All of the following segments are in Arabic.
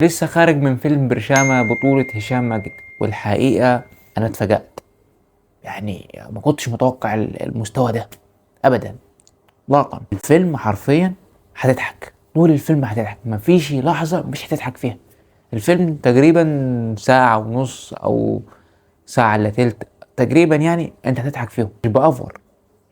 لسه خارج من فيلم برشامة بطولة هشام ماجد، والحقيقة أنا اتفاجأت. يعني ما كنتش متوقع المستوى ده أبدا إطلاقا. الفيلم حرفيا هتضحك طول الفيلم، هتضحك مفيش لحظة مش هتضحك فيها. الفيلم تقريبا ساعة ونص أو ساعة إلا تلت تقريبا، يعني أنت هتضحك فيهم مش بأفور.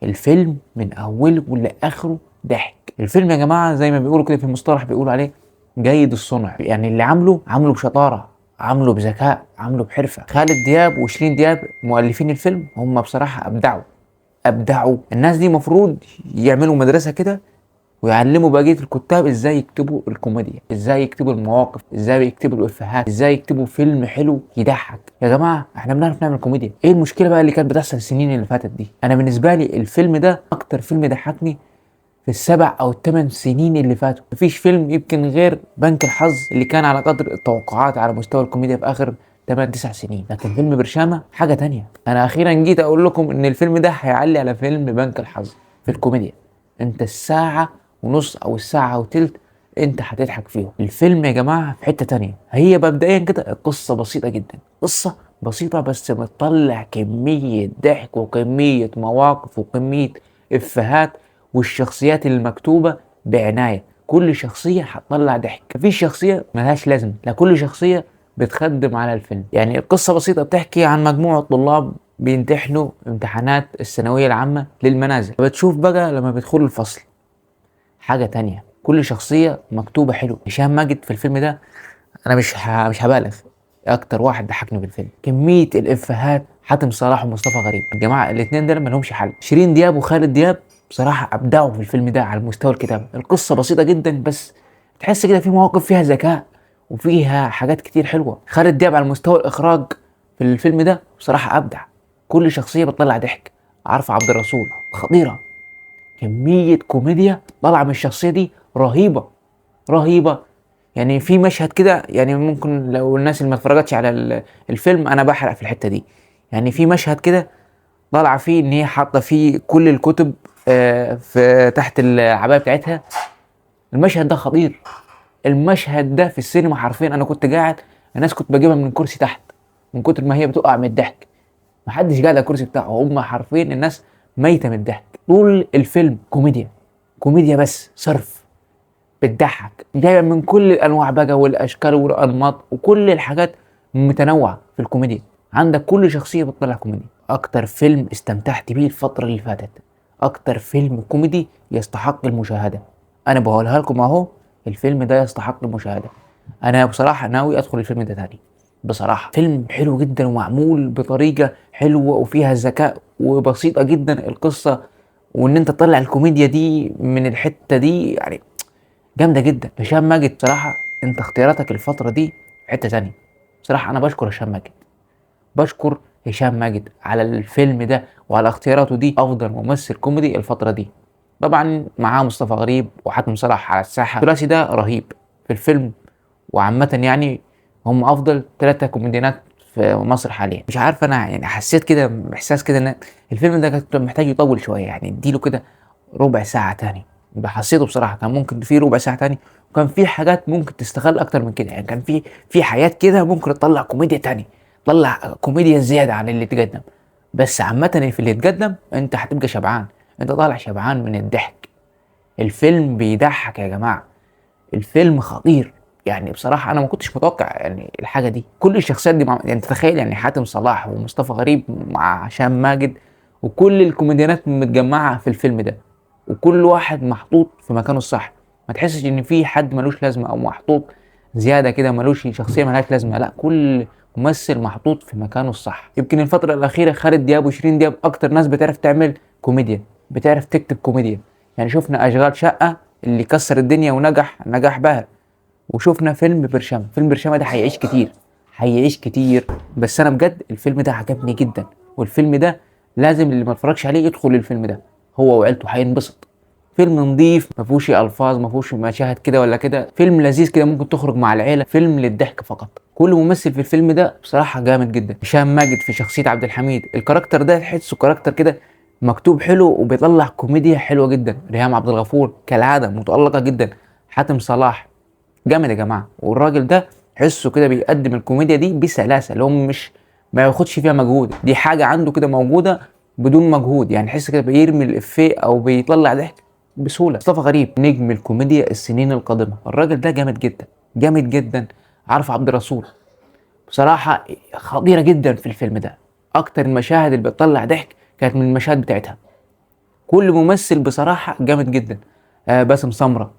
الفيلم من أوله لآخره ضحك. الفيلم يا جماعة زي ما بيقولوا كده في المصطلح بيقولوا عليه جيد الصنع، يعني اللي عامله بشطارة، عامله بذكاء، عامله بحرفة. خالد دياب وشيرين دياب مؤلفين الفيلم، هم بصراحة أبدعوا. الناس دي مفروض يعملوا مدرسة كده ويعلموا بقية الكتاب ازاي يكتبوا الكوميديا، ازاي يكتبوا المواقف، ازاي يكتبوا الافيهات، ازاي يكتبوا فيلم حلو يضحك. يا جماعة احنا بنعرف نعمل كوميديا، ايه المشكلة بقى اللي كانت بتحصل السنين اللي فاتت دي؟ انا بالنسبة لي الفيلم ده اكتر فيلم ضحكني في السبع او الثمان سنين اللي فاتوا. مفيش فيلم يمكن غير بنك الحظ اللي كان على قدر التوقعات على مستوى الكوميديا في اخر 8 9 سنين، لكن فيلم برشامة حاجة تانية. انا اخيرا جيت اقول لكم ان الفيلم ده هيعلي على فيلم بنك الحظ في الكوميديا. انت الساعة ونص او الساعة وتلت انت هتضحك فيهم. الفيلم يا جماعة في حتة تانية. هي مبدئيا كده القصة بسيطة جدا، قصة بسيطة بس بتطلع كمية ضحك وكمية مواقف وكمية افيهات، والشخصيات المكتوبة بعناية. كل شخصية هتطلع ضحك، مفيش شخصية ملهاش لازمة، لا كل شخصية بتخدم على الفيلم. يعني القصة بسيطة، بتحكي عن مجموعة طلاب بيمتحنوا امتحانات الثانوية العامة للمنازل. بتشوف بقى لما بيدخلوا الفصل حاجة تانية، كل شخصية مكتوبة حلو. هشام ماجد في الفيلم ده انا مش هبالغ، اكتر واحد ضحكني في الفيلم. كميه الافيهات، حاتم صلاح ومصطفى غريب، الجماعه الاثنين دول ما لهمش حل. شيرين دياب وخالد دياب بصراحه ابدعوا في الفيلم ده على مستوى الكتابه. القصه بسيطه جدا بس تحس كده في مواقف فيها ذكاء وفيها حاجات كتير حلوه. خالد دياب على مستوى الاخراج في الفيلم ده بصراحه ابدع، كل شخصيه بتطلع ضحك. عارفه عبد الرسول خطيره، كميه كوميديا طالعه من الشخصيه دي رهيبه رهيبه. يعني في مشهد كده، يعني ممكن لو الناس اللي ما اتفرجتش على الفيلم انا بحرق في الحته دي. يعني في مشهد كده طالعه فيه ان هي حاطه فيه كل الكتب في تحت العبايه بتاعتها. المشهد ده خطير. المشهد ده في السينما حرفيا انا كنت قاعد، الناس كنت بجيبها من كرسي تحت من كتر ما هي بتقع من الضحك. محدش قاعد على الكرسي بتاعه، هم حرفيا الناس ميته من الضحك. طول الفيلم كوميديا، كوميديا بس صرف، بتضحك جايه من كل الانواع بقى والاشكال والانماط وكل الحاجات متنوعه في الكوميديا. عندك كل شخصيه بتطلع كوميديا. اكتر فيلم استمتعت بيه الفتره اللي فاتت، اكتر فيلم كوميدي يستحق المشاهده، انا بقولها لكم اهو، الفيلم ده يستحق المشاهده. انا بصراحه ناوي ادخل الفيلم ده تاني. بصراحه فيلم حلو جدا ومعمول بطريقه حلوه وفيها ذكاء وبسيطه جدا القصه، وان انت تطلع الكوميديا دي من الحته دي يعني جامده جدا. هشام ماجد بصراحه انت اختياراتك الفتره دي في حته تانية. بصراحه انا بشكر هشام ماجد، بشكر هشام ماجد على الفيلم ده وعلى اختياراته دي افضل ممثل كوميدي الفتره دي. طبعا معاه مصطفى غريب وحاتم صلاح على الساحه، الثلاثي ده رهيب في الفيلم. وعامه يعني هم افضل ثلاثه كوميديانات في مصر حاليا. مش عارف انا يعني حسيت كده احساس كده ان الفيلم ده كان محتاج يطول شويه، يعني اديله كده ربع ساعه تاني. حسيته بصراحه كان ممكن في ربع ساعه تاني، وكان في حاجات ممكن تستغل اكتر من كده. يعني كان في حاجات كده ممكن تطلع كوميديا تاني، طلع كوميديا زياده عن اللي اتقدم. بس عامه في اللي اتقدم انت هتبقى شبعان، انت طالع شبعان من الضحك. الفيلم بيضحك يا جماعه، الفيلم خطير. يعني بصراحه انا ما كنتش متوقع يعني الحاجه دي. كل الشخصيات دي يعني تتخيل يعني حاتم صلاح ومصطفى غريب مع هشام ماجد وكل الكوميديانات متجمعه في الفيلم ده، وكل واحد محطوط في مكانه الصح. ما تحسش ان في حد ملوش لازمه او محطوط زياده كده ملوش شخصيه ملهاش لازمه، لا كل ممثل محطوط في مكانه الصح. يمكن الفتره الاخيره خالد دياب وشيرين دياب اكتر ناس بتعرف تعمل كوميديا، بتعرف تكتب كوميديا. يعني شفنا اشغال شقه اللي كسر الدنيا ونجح نجاح باهر، وشفنا فيلم برشامه. فيلم برشامه ده هيعيش كتير، هيعيش كتير. بس انا بجد الفيلم ده عجبني جدا، والفيلم ده لازم اللي ما اتفرجش عليه يدخل الفيلم ده، هو وعيلته هينبسط. فيلم نظيف ما فيهوش الفاظ، ما فيهوش مشاهد كده ولا كده، فيلم لذيذ كده ممكن تخرج مع العيله، فيلم للضحك فقط. كل ممثل في الفيلم ده بصراحه جامد جدا. هشام ماجد في شخصيه عبد الحميد، الكاركتر ده تحسه كاركتر كده مكتوب حلو وبيطلع كوميديا حلوه جدا. ريهام عبد الغفور كالعاده متالقه جدا. حاتم صلاح جامد يا جماعه، والراجل ده تحسه كده بيقدم الكوميديا دي بسلاسه، اللي هو مش ما ياخدش فيها مجهود، دي حاجه عنده كده موجوده بدون مجهود، يعني تحس كده بيرمي الافيه او بيطلع ضحك بسهوله. مصطفى غريب نجم الكوميديا السنين القادمه، الراجل ده جامد جدا جامد جدا. عارف عبد الرسول بصراحه خطيره جدا في الفيلم ده، اكتر المشاهد اللي بتطلع ضحك كانت من المشاهد بتاعتها. كل ممثل بصراحه جامد جدا. باسم سمره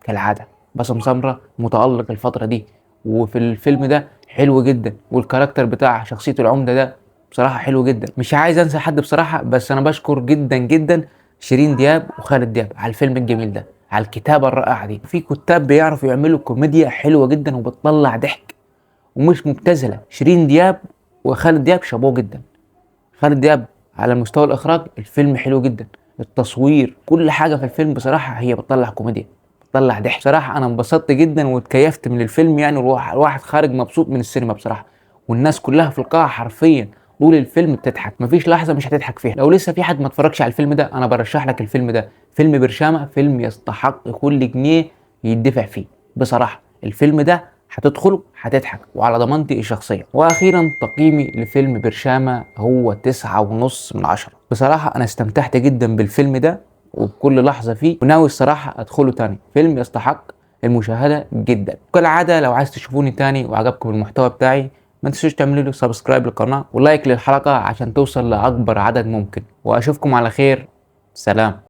كالعاده، باسم سمره متالق الفتره دي، وفي الفيلم ده حلو جدا، والكاركتر بتاع شخصيه العمده ده بصراحه حلو جدا. مش عايز انسى حد بصراحه، بس انا بشكر جدا جدا شيرين دياب وخالد دياب على الفيلم الجميل ده، على الكتابه الرائعه دي. في كتاب بيعرفوا يعملوا كوميديا حلوه جدا وبتطلع ضحك ومش مبتذله. شيرين دياب وخالد دياب شابوه جدا. خالد دياب على مستوى الاخراج الفيلم حلو جدا، التصوير كل حاجه في الفيلم بصراحه هي بتطلع كوميديا بتطلع ضحك. بصراحه انا انبسطت جدا واتكيفت من الفيلم يعني، الواحد خارج مبسوط من السينما بصراحه، والناس كلها في القاعه حرفيا طول الفيلم بتضحك، مفيش لحظه مش هتضحك فيها. لو لسه في حد ما اتفرجش على الفيلم ده انا برشح لك الفيلم ده، فيلم برشامه، فيلم يستحق كل جنيه يدفع فيه بصراحه. الفيلم ده هتدخله هتضحك وعلى ضمانتي الشخصية. واخيرا تقييمي لفيلم برشامة هو 9.5 من 10. بصراحة انا استمتعت جدا بالفيلم ده وبكل لحظة فيه، وناوي الصراحة ادخله تاني، فيلم يستحق المشاهدة جدا. كالعادة لو عايز تشوفوني تاني وعجبكم المحتوى بتاعي ما تنسوش تعملوا لي سبسكرايب للقناة ولايك للحلقة عشان توصل لأكبر عدد ممكن، واشوفكم على خير. سلام.